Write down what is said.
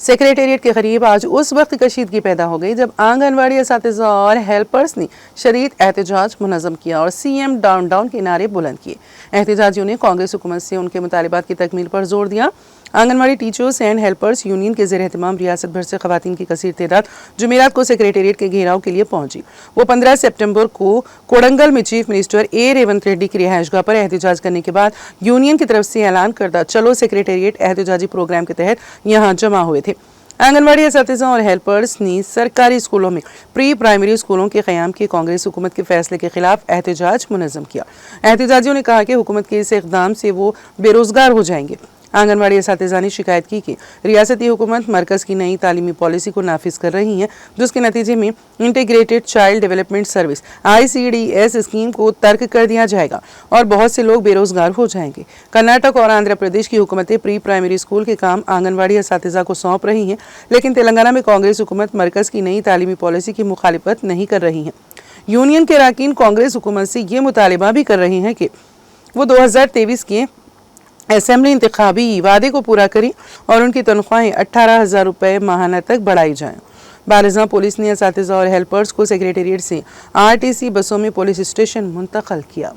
Secretariat के करीब आज उस वक्त कशीदगी पैदा हो गई जब आंगनवाड़ी असातिज़ा और हेल्पर्स ने शदीद एहतजाज मुनज़्ज़म किया और सीएम डाउन डाउन के नारे बुलंद किए। एहतजाजियों ने कांग्रेस हुकूमत से उनके मुतालिबात की तकमील पर जोर दिया। Anganwadi teachers and helpers union के ज़ेर एहतमाम रियासत भर से खवातीन की कसीर तादाद जुमेरात को सेक्रेटेरिएट के घेराव के लिए पहुंची। वो 15 सितंबर को कोडंगल में चीफ मिनिस्टर ए रेवंत रेड्डी की रिहाइशगाह पर एहतजाज करने के बाद यूनियन की तरफ से ऐलान करदा चलो सेक्रेटेरिएट एहतजाजी प्रोग्राम के तहत यहाँ जमा हुए थे। आंगनवाड़ी असातिज़ा और हेल्पर्स ने सरकारी स्कूलों में प्री प्राइमरी स्कूलों के क़याम के कांग्रेस हुकूमत के फैसले के खिलाफ एहतजाज मुनज़्ज़म किया। एहतजाजियों ने कहा कि हुकूमत के इस इक़दाम से वो बेरोज़गार हो जाएंगे। आंगनवाड़ी असातिज़ा ने शिकायत की कि रियासती हुकूमत मरकज़ की नई तालीमी पॉलिसी को नाफिज कर रही है, जिसके नतीजे में integrated child development service ICDS scheme को तर्क कर दिया जाएगा और बहुत से लोग बेरोजगार हो जाएंगे। कर्नाटक और आंध्र प्रदेश की हुकूमतें प्री प्राइमरी स्कूल के काम आंगनवाड़ी असातिज़ा को सौंप रही हैं, लेकिन तेलंगाना में कांग्रेस हुकूमत मरकज़ की नई तालीमी पॉलिसी की मुखालिफत नहीं कर रही है। यूनियन के अरकान कांग्रेस हुकूमत से ये मुतालिबा भी कर रहे हैं कि वो 2023 के असेंबली इंतखाबी वादे को पूरा करें और उनकी तनख्वाहें 18,000 रुपये माहाना तक बढ़ाई जाएं। बालिज़ा पुलिस ने असातिज़ा और हेल्पर्स को सेक्रेटेरिएट से RTC बसों में पुलिस स्टेशन मुंतकिल किया।